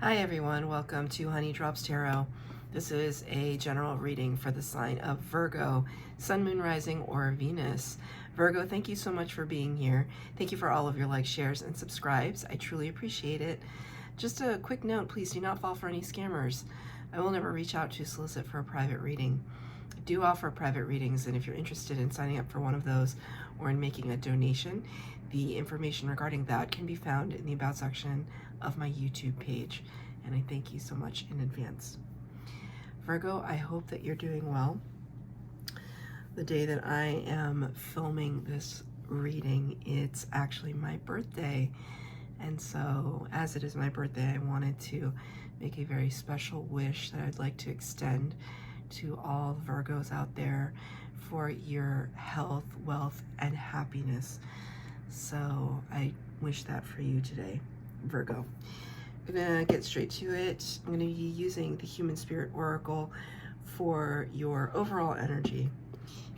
Hi everyone, welcome to Honey Drops Tarot. This is a general reading for the sign of Virgo, Sun, Moon, Rising, or Venus. Virgo, thank you so much for being here. Thank you for all of your likes, shares, and subscribes. I truly appreciate it. Just a quick note, please do not fall for any scammers. I will never reach out to solicit for a private reading. I do offer private readings, and if you're interested in signing up for one of those or in making a donation, the information regarding that can be found in the About section of my YouTube page, and I thank you so much in advance. Virgo, I hope that you're doing well. The day that I am filming this reading, it's actually my birthday, and so as it is my birthday, I wanted to make a very special wish that I'd like to extend to all Virgos out there for your health, wealth, and happiness. So I wish that for you today, Virgo. I'm gonna get straight to it. I'm gonna be using the Human Spirit Oracle for your overall energy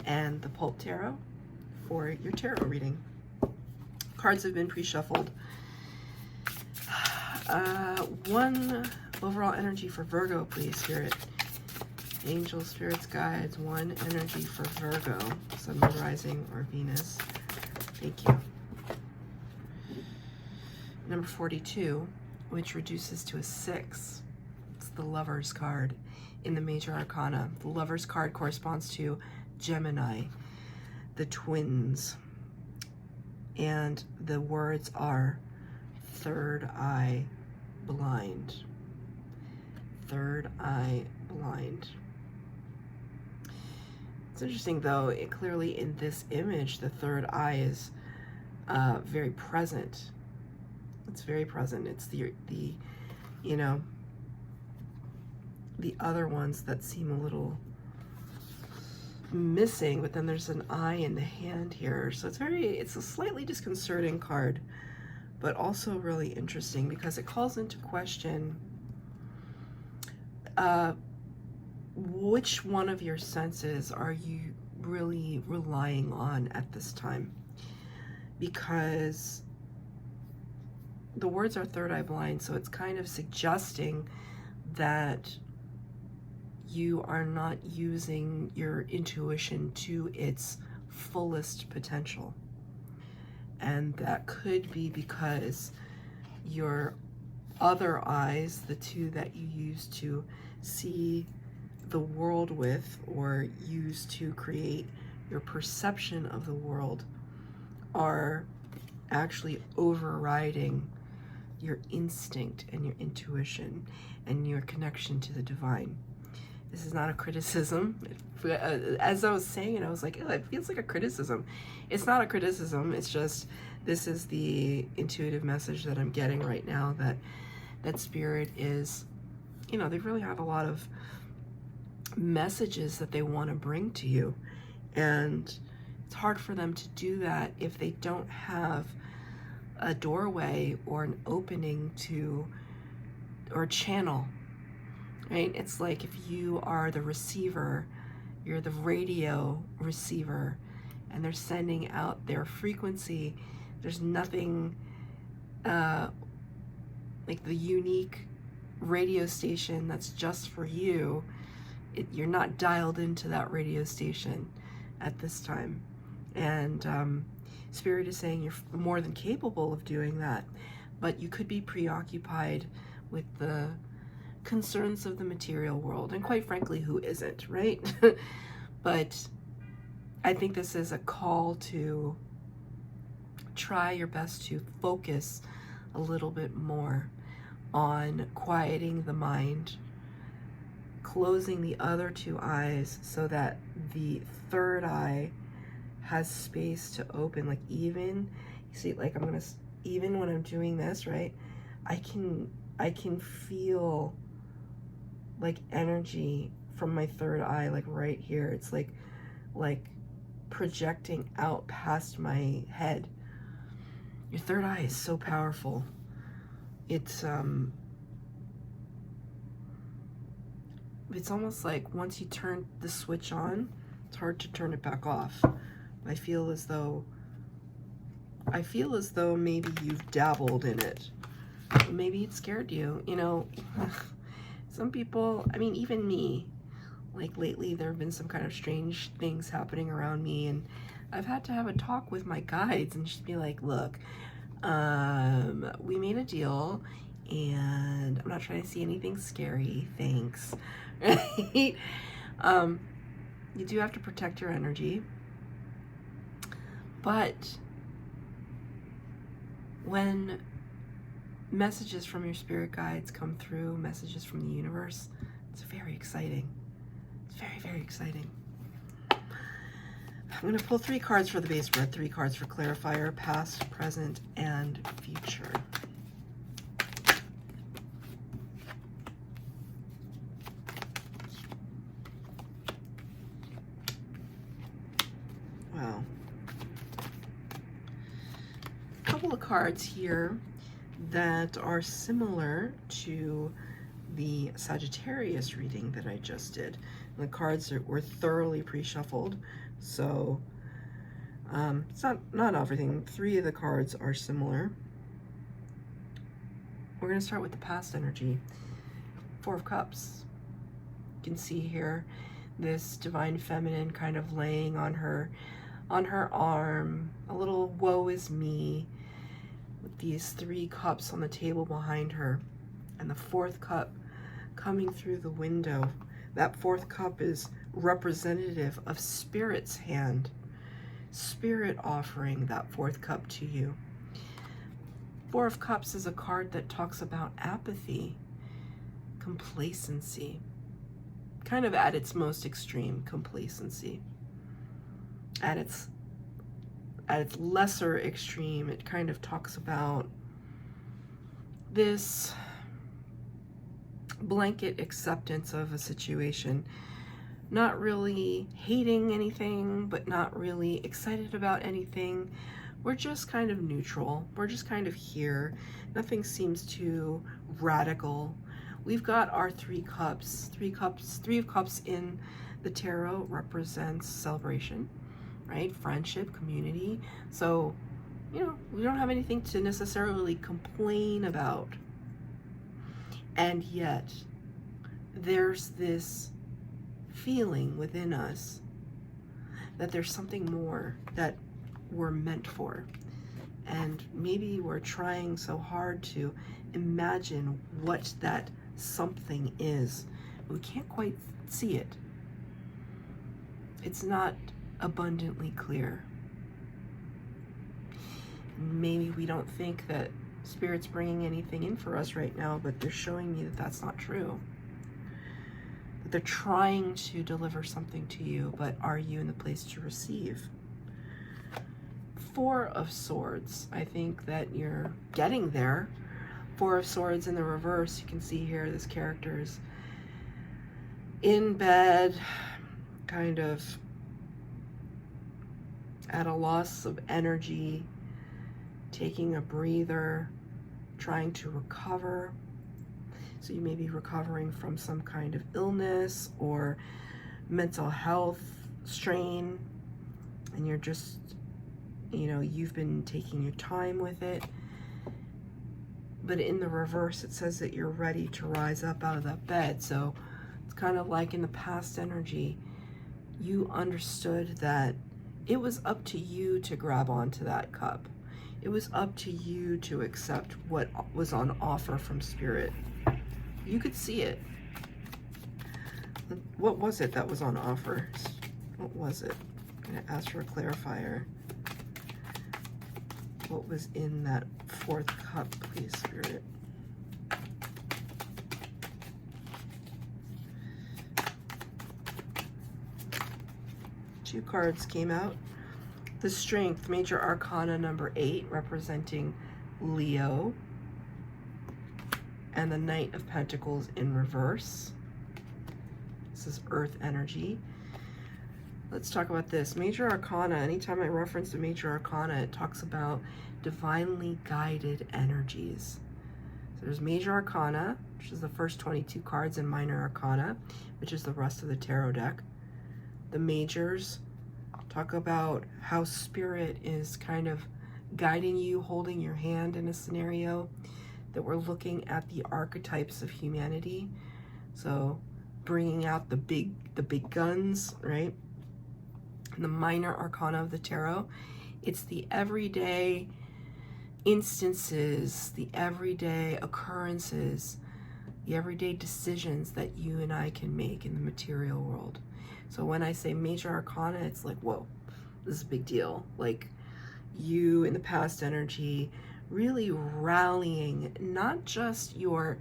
and the Pulp Tarot for your tarot reading. Cards have been pre-shuffled. One overall energy for Virgo, please, Spirit. Angels, spirits, guides, one energy for Virgo, Sun, Moon, Rising, or Venus. Thank you. Number 42, which reduces to a 6. It's the Lover's card in the Major Arcana. The Lover's card corresponds to Gemini, the twins. And the words are third eye blind. Third eye blind. It's interesting though, it clearly in this image, the third eye is very present. It's very present. It's the you know, the other ones that seem a little missing, but then there's an eye in the hand here. So it's a slightly disconcerting card, but also really interesting because it calls into question which one of your senses are you really relying on at this time? Because the words are third eye blind, so it's kind of suggesting that you are not using your intuition to its fullest potential. And that could be because your other eyes, the two that you use to see the world with or use to create your perception of the world, are actually overriding your instinct and your intuition and your connection to the divine. This is not a criticism. As I was saying it, I was like, oh, it feels like a criticism. It's not a criticism. It's just, this is the intuitive message that I'm getting right now, that Spirit is, you know, they really have a lot of messages that they want to bring to you. And it's hard for them to do that if they don't have a doorway or an opening to, or a channel, right? It's like if you are the receiver, you're the radio receiver, and they're sending out their frequency. There's nothing like the unique radio station that's just for you. You're not dialed into that radio station at this time. And Spirit is saying you're more than capable of doing that, but you could be preoccupied with the concerns of the material world. And quite frankly, who isn't, right? But I think this is a call to try your best to focus a little bit more on quieting the mind, closing the other two eyes so that the third eye has space to open. Like even, you see, like even when I'm doing this, right, I can feel like energy from my third eye, like right here. It's like projecting out past my head. Your third eye is so powerful. It's almost like once you turn the switch on, it's hard to turn it back off. I feel as though maybe you've dabbled in it, Maybe it scared you, you know. Some people, I mean, even me, like lately there have been some kind of strange things happening around me, and I've had to have a talk with my guides and just be like, look, we made a deal and I'm not trying to see anything scary, thanks. Right? You do have to protect your energy, but when messages from your spirit guides come through, messages from the universe, it's very exciting. It's very, very exciting. I'm going to pull 3 cards for the base spread, 3 cards for clarifier, past, present, and future. Wow. A couple of cards here that are similar to the Sagittarius reading that I just did. And the cards were thoroughly pre-shuffled, so it's not everything. 3 of the cards are similar. We're going to start with the past energy. 4 of Cups. You can see here this divine feminine kind of laying on her arm, a little woe is me, with these 3 cups on the table behind her, and the 4th cup coming through the window. That 4th cup is representative of Spirit's hand. Spirit offering that 4th cup to you. 4 of Cups is a card that talks about apathy, complacency, kind of at its most extreme, complacency. At its lesser extreme, it kind of talks about this blanket acceptance of a situation, not really hating anything, but not really excited about anything. We're just kind of neutral. We're just kind of here. Nothing seems too radical. We've got our 3 cups. 3 of Cups in the tarot represents celebration, right? Friendship, community. So, you know, we don't have anything to necessarily complain about. And yet, there's this feeling within us that there's something more that we're meant for. And maybe we're trying so hard to imagine what that something is. We can't quite see it. It's not abundantly clear. Maybe we don't think that Spirit's bringing anything in for us right now, but they're showing me that that's not true. That they're trying to deliver something to you, but are you in the place to receive? 4 of Swords. I think that you're getting there. 4 of Swords in the reverse. You can see here this character's in bed, kind of at a loss of energy, taking a breather, trying to recover. So you may be recovering from some kind of illness or mental health strain, and you're just, you know, you've been taking your time with it. But in the reverse, it says that you're ready to rise up out of that bed. So it's kind of like in the past energy, you understood that it was up to you to grab onto that cup. It was up to you to accept what was on offer from Spirit. You could see it. What was it that was on offer? What was it? I'm going to ask for a clarifier. What was in that 4th cup, please, Spirit? Two cards came out. The Strength, Major Arcana number 8, representing Leo. And the Knight of Pentacles in reverse. This is Earth energy. Let's talk about this. Major Arcana, anytime I reference the Major Arcana, it talks about divinely guided energies. So there's Major Arcana, which is the first 22 cards, and Minor Arcana, which is the rest of the tarot deck. The majors talk about how Spirit is kind of guiding you, holding your hand in a scenario. that we're looking at the archetypes of humanity. So bringing out the big guns, right? And the minor arcana of the tarot, it's the everyday instances, the everyday occurrences, the everyday decisions that you and I can make in the material world. So when I say major arcana, it's like, whoa, this is a big deal. Like you in the past energy really rallying not just your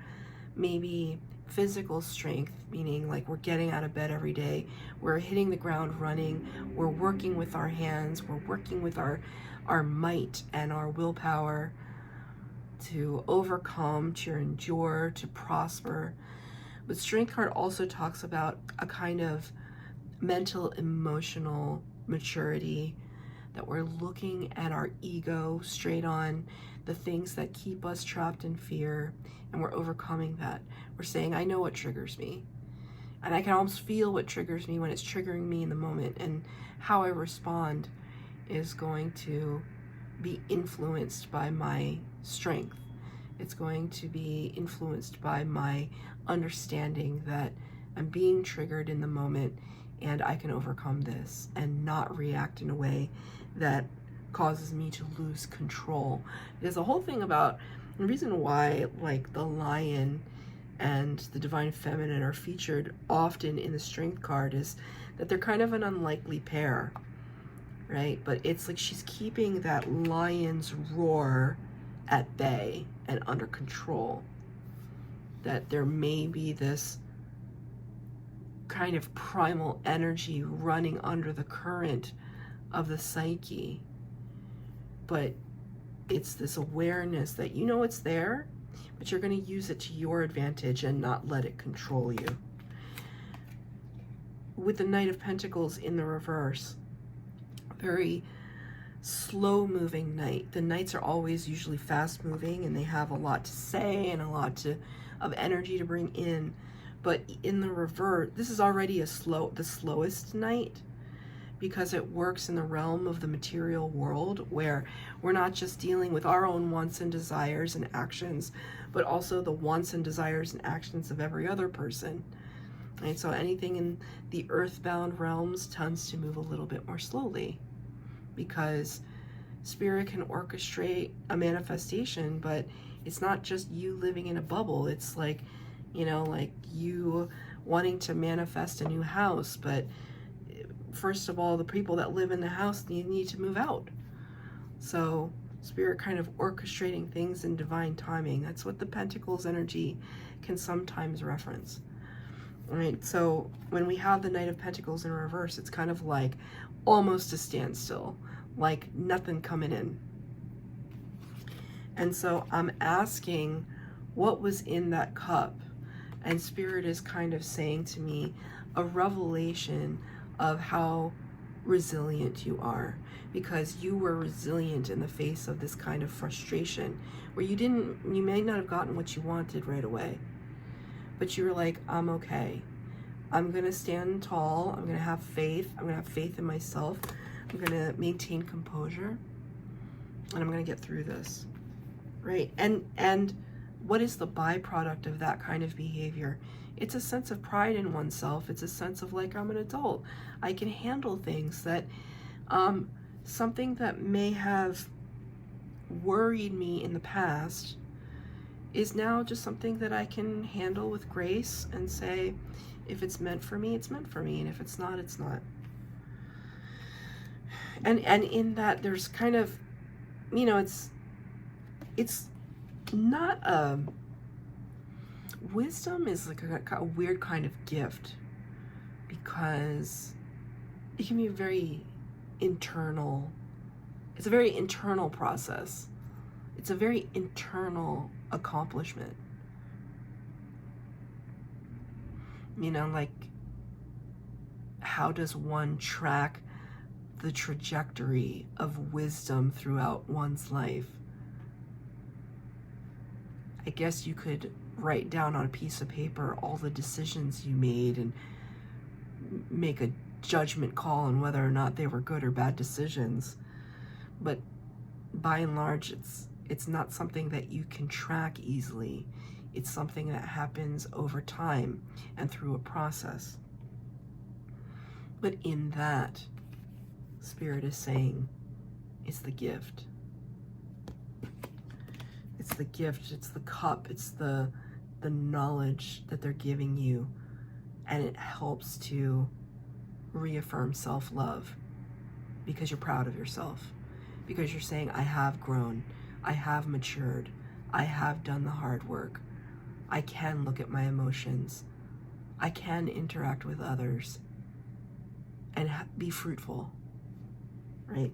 maybe physical strength, meaning like we're getting out of bed every day, we're hitting the ground running, we're working with our hands, we're working with our might and our willpower to overcome, to endure, to prosper. But Strength card also talks about a kind of mental, emotional maturity, that we're looking at our ego straight on, the things that keep us trapped in fear, and we're overcoming that. We're saying, I know what triggers me, and I can almost feel what triggers me when it's triggering me in the moment, and how I respond is going to be influenced by my strength. It's going to be influenced by my understanding that I'm being triggered in the moment and I can overcome this and not react in a way that causes me to lose control. There's a whole thing about the reason why like the lion and the divine feminine are featured often in the Strength card is that they're kind of an unlikely pair, right? But it's like she's keeping that lion's roar at bay and under control. That there may be this kind of primal energy running under the current of the psyche, but it's this awareness that you know it's there, but you're going to use it to your advantage and not let it control you. With the Knight of Pentacles in the reverse, very slow moving knight. The knights are always usually fast moving and they have a lot to say and a lot of energy to bring in. But in the reverse, this is already the slowest knight, because it works in the realm of the material world where we're not just dealing with our own wants and desires and actions, but also the wants and desires and actions of every other person. And so anything in the earthbound realms tends to move a little bit more slowly, because spirit can orchestrate a manifestation, but it's not just you living in a bubble. It's like, you know, like you wanting to manifest a new house, but first of all, the people that live in the house need to move out. So spirit kind of orchestrating things in divine timing. That's what the Pentacles energy can sometimes reference. All right, so when we have the Knight of Pentacles in reverse, it's kind of like almost a standstill, like nothing coming in. And so I'm asking what was in that cup, and spirit is kind of saying to me a revelation of how resilient you are, because you were resilient in the face of this kind of frustration where you may not have gotten what you wanted right away, but you were like, I'm okay. I'm gonna stand tall. I'm gonna have faith. I'm gonna have faith in myself. I'm gonna maintain composure, and I'm gonna get through this, right? And what is the byproduct of that kind of behavior? It's a sense of pride in oneself. It's a sense of like, I'm an adult. I can handle things that, something that may have worried me in the past is now just something that I can handle with grace and say, if it's meant for me, it's meant for me. And if it's not, it's not. And in that there's kind of, you know, it's not a, wisdom is like a weird kind of gift, because it can be very internal. It's a very internal process. It's a very internal accomplishment. You know, like, how does one track the trajectory of wisdom throughout one's life? I guess you could write down on a piece of paper all the decisions you made and make a judgment call on whether or not they were good or bad decisions. But by and large, It's not something that you can track easily. It's something that happens over time and through a process. But in that, Spirit is saying, it's the gift. It's the gift, it's the cup, it's the knowledge that they're giving you, and it helps to reaffirm self-love because you're proud of yourself, because you're saying, I have grown, I have matured, I have done the hard work, I can look at my emotions, I can interact with others and be fruitful, right?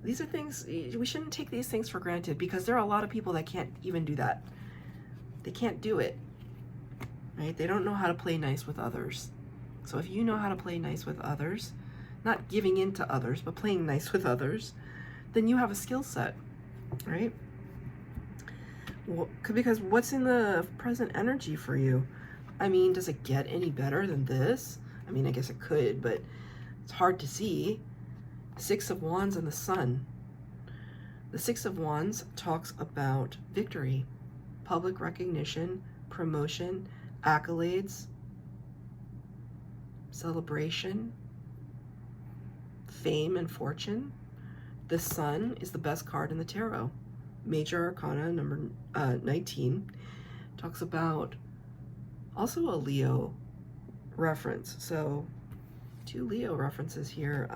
These are things, we shouldn't take these things for granted, because there are a lot of people that can't even do that. They can't do it, right? They don't know how to play nice with others. So if you know how to play nice with others, not giving in to others, but playing nice with others, then you have a skill set, right? Well, because what's in the present energy for you? I mean, does it get any better than this? I mean, I guess it could, but it's hard to see. Six of Wands and the Sun. The Six of Wands talks about victory, public recognition, promotion, accolades, celebration, fame and fortune. The Sun is the best card in the tarot. Major Arcana number 19 talks about also a Leo reference. So 2 Leo references here.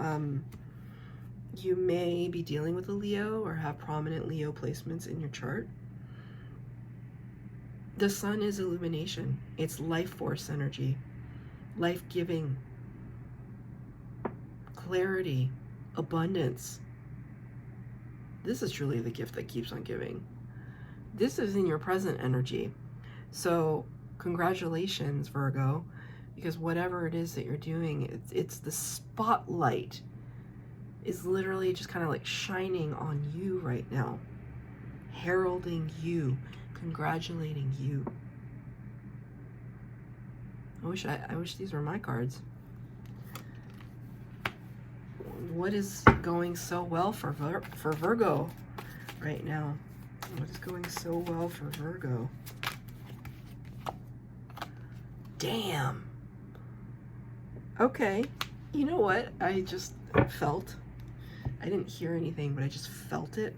You may be dealing with a Leo or have prominent Leo placements in your chart. The Sun is illumination. It's life force energy, life-giving, clarity, abundance. This is truly the gift that keeps on giving. This is in your present energy. So congratulations, Virgo, because whatever it is that you're doing, it's the spotlight is literally just kind of like shining on you right now, heralding you, congratulating you. I wish these were my cards. What is going so well for Virgo right now? What is going so well for Virgo? Damn. Okay. You know what? I just felt. I didn't hear anything, but I just felt it.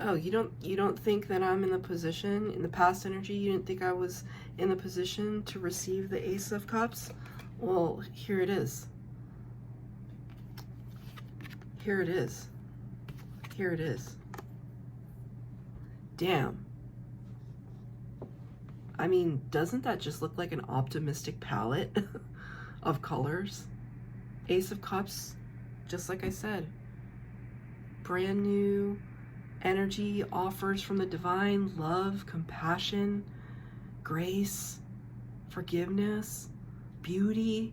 Oh, you don't think that I'm in the position, in the past energy, you didn't think I was in the position to receive the Ace of Cups? Well, here it is. Here it is. Here it is. Damn. I mean, doesn't that just look like an optimistic palette of colors? Ace of Cups, just like I said, brand new energy, offers from the divine, love, compassion, grace, forgiveness, beauty,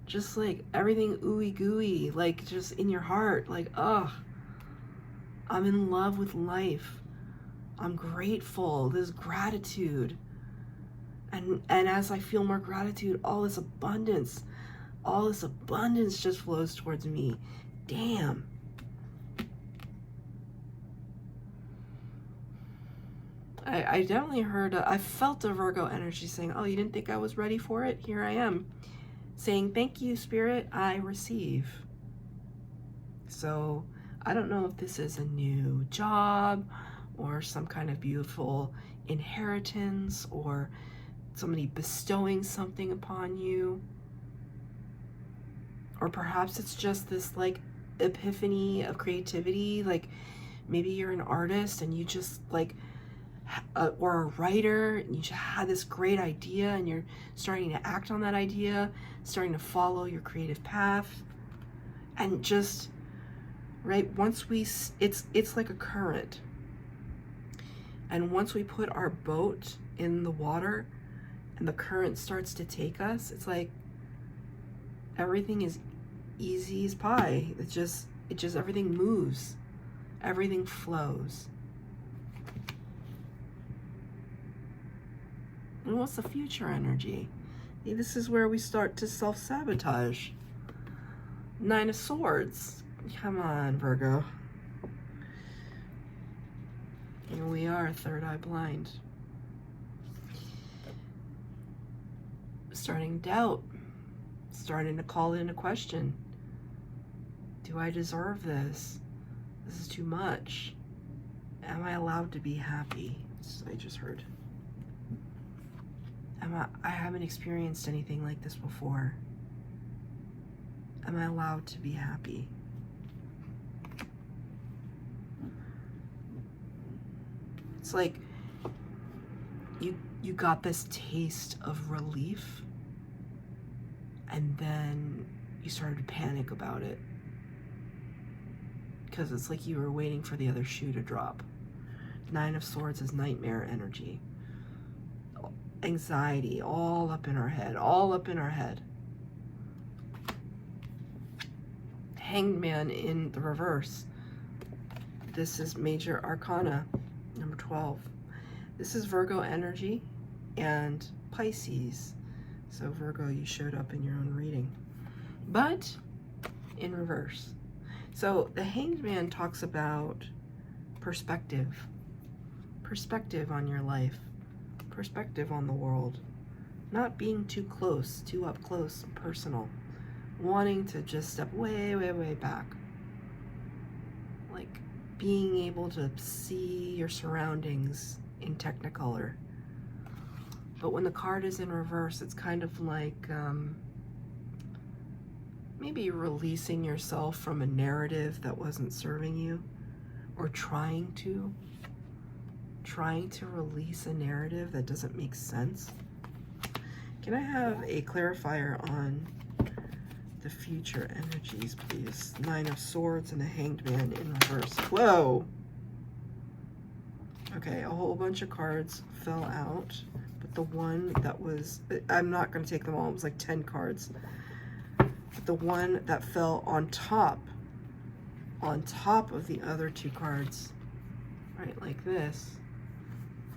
just like everything ooey gooey, like just in your heart, like, ugh, I'm in love with life. I'm grateful. There's gratitude. And as I feel more gratitude, all this abundance just flows towards me. Damn. I definitely heard, I felt a Virgo energy saying, oh, you didn't think I was ready for it? Here I am. Saying, thank you, Spirit, I receive. So I don't know if this is a new job or some kind of beautiful inheritance or somebody bestowing something upon you. Or perhaps it's just this like epiphany of creativity. Like maybe you're an artist and you just like, or a writer, and you just had this great idea and you're starting to act on that idea, starting to follow your creative path. And just, right, once it's like a current. And once we put our boat in the water and the current starts to take us, it's like everything is easy as pie. It just everything moves, everything flows. And what's the future energy? This is where we start to self-sabotage. 9 of Swords. Come on, Virgo. are third eye blind. Starting doubt, starting to call into question. Do I deserve this? This is too much. Am I allowed to be happy? I just heard. I haven't experienced anything like this before. Am I allowed to be happy? It's like you got this taste of relief, and then you started to panic about it. Because it's like you were waiting for the other shoe to drop. Nine of Swords is nightmare energy. Anxiety, all up in our head, all up in our head. Hanged Man in the reverse. This is Major Arcana, number 12. This is Virgo energy and Pisces. So Virgo, you showed up in your own reading. But in reverse. So the Hanged Man talks about perspective. Perspective on your life. Perspective on the world. Not being too close, too up close and personal. Wanting to just step way, way, way back. Like being able to see your surroundings in Technicolor. But when the card is in reverse, it's kind of like maybe releasing yourself from a narrative that wasn't serving you, or trying to release a narrative that doesn't make sense. Can I have a clarifier on the future energies, please? Nine of Swords and the Hanged Man in reverse. Whoa! Okay, a whole bunch of cards fell out, but the one that was, I'm not going to take them all, it was like 10 cards. But the one that fell on top of the other two cards, right, like this,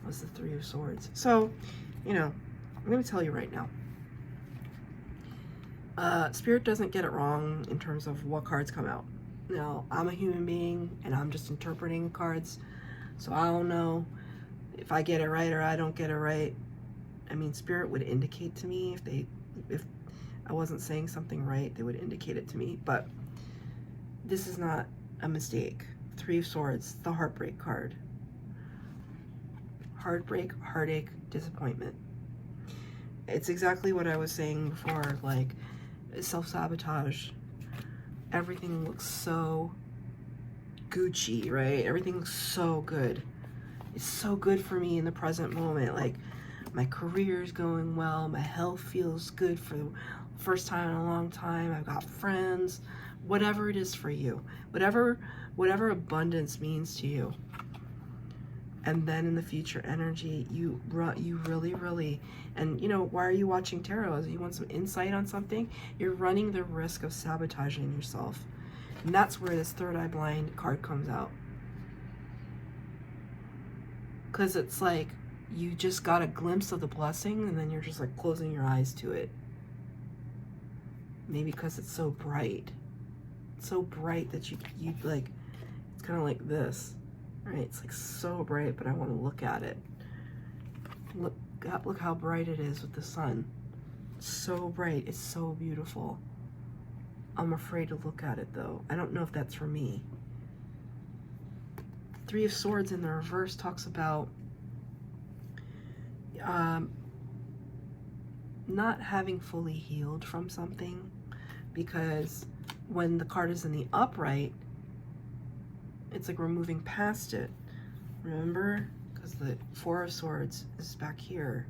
was the Three of Swords. So, you know, I'm going to tell you right now. Spirit doesn't get it wrong in terms of what cards come out. Now, I'm a human being, and I'm just interpreting cards, so I don't know if I get it right or I don't get it right. I mean, Spirit would indicate to me if I wasn't saying something right, they would indicate it to me, but this is not a mistake. Three of Swords, the heartbreak card. Heartbreak, heartache, disappointment. It's exactly what I was saying before, like self-sabotage. Everything looks so Gucci, right? Everything looks so good. It's so good for me in the present moment. Like, my career's going well, my health feels good for the first time in a long time, I've got friends, whatever it is for you, whatever abundance means to you. And then in the future energy, you really, and you know, why are you watching tarot? You want some insight on something? You're running the risk of sabotaging yourself. And that's where this third eye blind card comes out. Because it's like, you just got a glimpse of the blessing and then you're just like closing your eyes to it. Maybe because it's so bright. It's so bright that you like, it's kind of like this. Right, it's like so bright, but I want to look at it. Look how bright it is with the sun. It's so bright, it's so beautiful. I'm afraid to look at it though. I don't know if that's for me. Three of Swords in the reverse talks about not having fully healed from something, because when the card is in the upright, it's like we're moving past it. Remember? Because the Four of Swords is back here.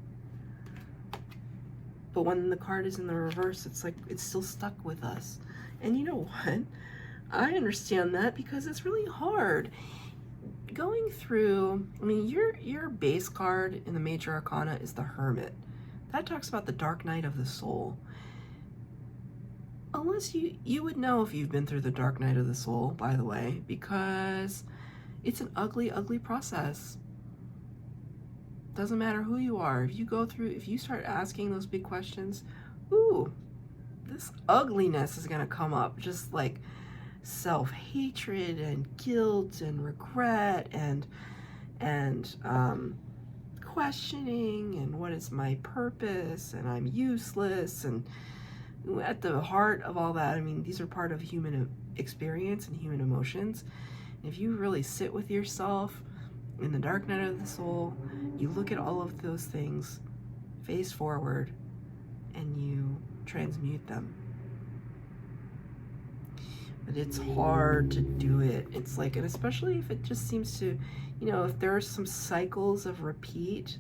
But when the card is in the reverse, it's like it's still stuck with us. And you know what? I understand that because it's really hard. Going through, I mean, your base card in the Major Arcana is the Hermit. That talks about the dark night of the soul. Unless you would know if you've been through the dark night of the soul, by the way, because it's an ugly, ugly process. Doesn't matter who you are. If you start asking those big questions, ooh, this ugliness is gonna come up. Just like self-hatred and guilt and regret and, and questioning, and what is my purpose, and I'm useless. And at the heart of all that, I mean, these are part of human experience and human emotions. If you really sit with yourself in the dark night of the soul, you look at all of those things face forward and you transmute them. But it's hard to do it. It's like, and especially if it just seems to, you know, if there are some cycles of repeat,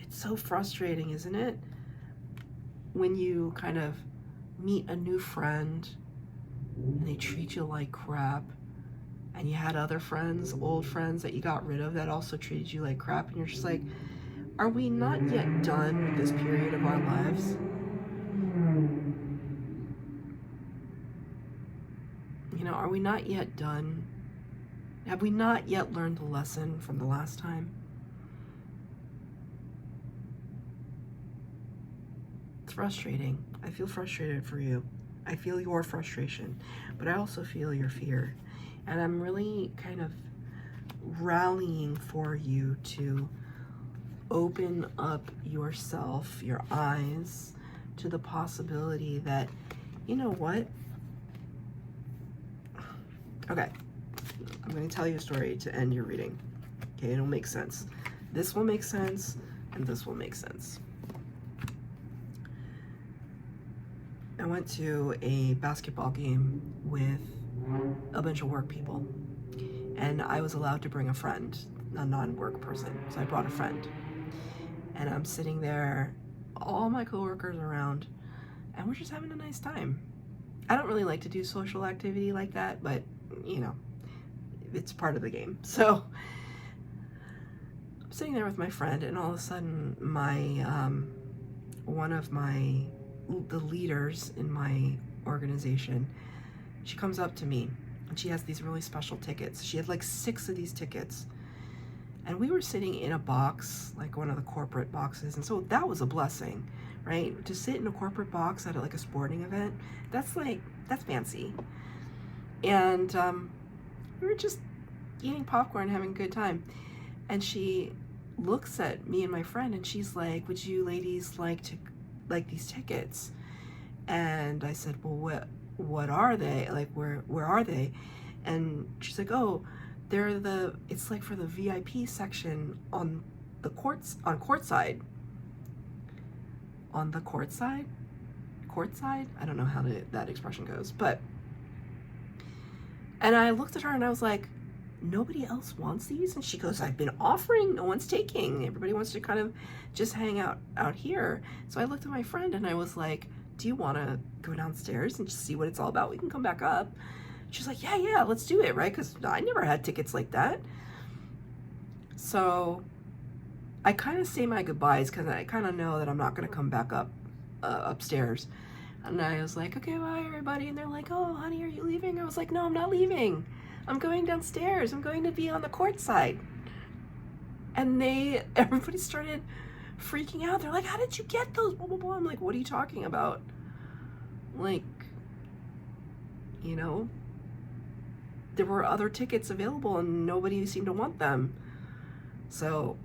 it's so frustrating, isn't it? When you kind of meet a new friend and they treat you like crap, and you had other friends, old friends that you got rid of that also treated you like crap, and you're just like, are we not yet done with this period of our lives? You know, are we not yet done? Have we not yet learned the lesson from the last time? It's frustrating. I feel frustrated for you. I feel your frustration, but I also feel your fear. And I'm really kind of rallying for you to open up yourself, your eyes, to the possibility that, you know what? Okay, I'm going to tell you a story to end your reading. Okay, it'll make sense. This will make sense, and this will make sense. I went to a basketball game with a bunch of work people, and I was allowed to bring a friend, a non-work person. So I brought a friend, and I'm sitting there, all my coworkers around, and we're just having a nice time. I don't really like to do social activity like that, but you know, it's part of the game. So I'm sitting there with my friend, and all of a sudden my one of the leaders in my organization, she comes up to me, and she has these really special tickets. She had like 6 of these tickets, and we were sitting in a box, like one of the corporate boxes, and so that was a blessing, right? To sit in a corporate box at like a sporting event, that's fancy. And we were just eating popcorn, having a good time, and she looks at me and my friend, and she's like, would you ladies like these tickets? And I said, well, what are they? Like, where are they? And she's like, oh, it's like for the VIP section on the courtside. On the courtside? Courtside? I don't know how that expression goes, but, and I looked at her and I was like, nobody else wants these? And she goes, I've been offering, no one's taking. Everybody wants to kind of just hang out here. So I looked at my friend and I was like, do you want to go downstairs and just see what it's all about? We can come back up. She's like, yeah, let's do it, right? Because I never had tickets like that. So I kind of say my goodbyes because I kind of know that I'm not going to come back up upstairs. And I was like, okay, bye, everybody. And they're like, oh, honey, are you leaving? I was like, no, I'm not leaving. I'm going downstairs. I'm going to be on the court side. And everybody started freaking out. They're like, how did you get those? Blah, blah, blah. I'm like, what are you talking about? Like, you know, there were other tickets available and nobody seemed to want them. So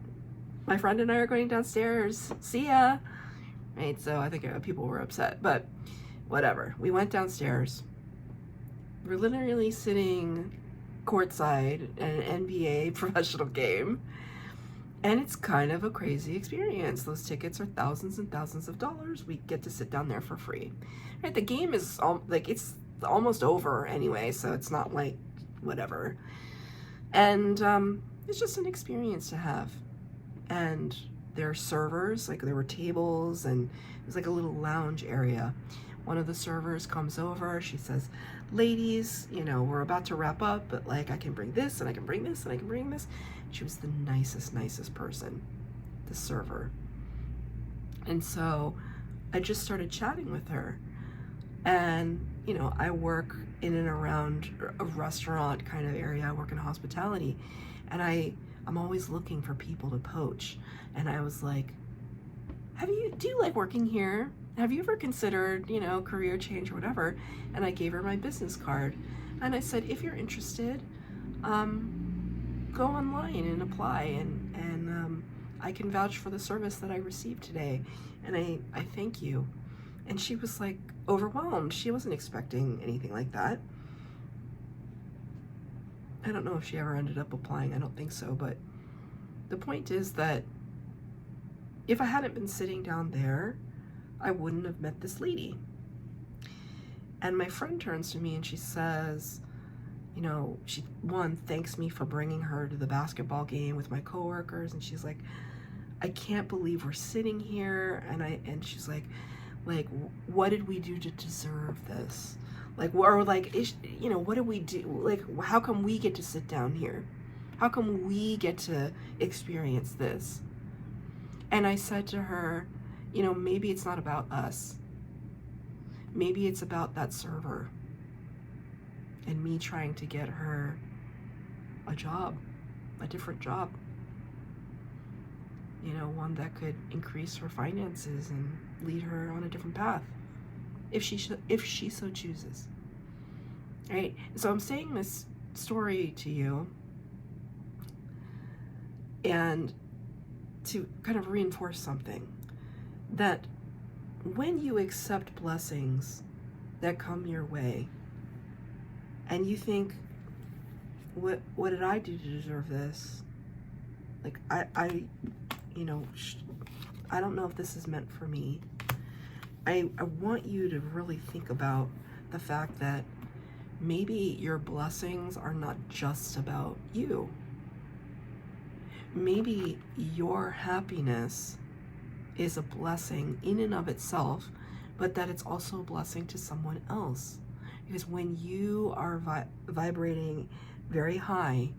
my friend and I are going downstairs. See ya. Right? So I think people were upset, but whatever. We went downstairs. We're literally sitting courtside at an NBA professional game. And it's kind of a crazy experience. Those tickets are thousands and thousands of dollars. We get to sit down there for free. Right? The game is it's almost over anyway, so it's not like whatever. And it's just an experience to have. And there are servers, like there were tables, and it was like a little lounge area. One of the servers comes over, she says, ladies, you know, we're about to wrap up, but like I can bring this and I can bring this and I can bring this. She was the nicest person, the server. And so I just started chatting with her. And, you know, I work in and around a restaurant kind of area. I work in hospitality, and I'm always looking for people to poach. And I was like, do you like working here? Have you ever considered, you know, career change or whatever? And I gave her my business card. And I said, if you're interested, go online and apply, and I can vouch for the service that I received today, and I thank you. And she was like overwhelmed. She wasn't expecting anything like that. I don't know if she ever ended up applying. I don't think so, but the point is that if I hadn't been sitting down there, I wouldn't have met this lady. And my friend turns to me and she says, you know, she thanks me for bringing her to the basketball game with my coworkers, and she's like, I can't believe we're sitting here, and she's like, what did we do to deserve this? Like, or like, you know, what did we do? Like, how come we get to sit down here? How come we get to experience this? And I said to her, you know, maybe it's not about us. Maybe it's about that server and me trying to get her a job, a different job. You know, one that could increase her finances and lead her on a different path, if she so chooses. Right? So I'm saying this story to you and to kind of reinforce something, that when you accept blessings that come your way and you think, what did I do to deserve this? Like, I you know, I don't know if this is meant for me. I want you to really think about the fact that maybe your blessings are not just about you. Maybe your happiness is a blessing in and of itself, but that it's also a blessing to someone else. Because when you are vibrating very high,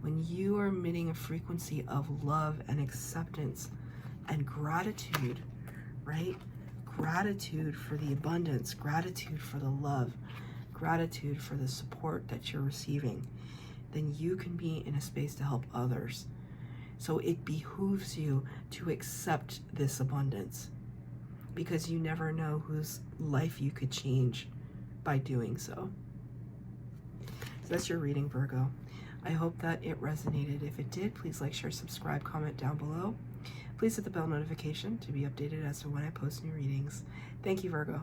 when you are emitting a frequency of love and acceptance and gratitude, right? Gratitude for the abundance, gratitude for the love, gratitude for the support that you're receiving, then you can be in a space to help others. So it behooves you to accept this abundance, because you never know whose life you could change by doing so. So that's your reading, Virgo. I hope that it resonated. If it did, please like, share, subscribe, comment down below. Please hit the bell notification to be updated as to when I post new readings. Thank you, Virgo.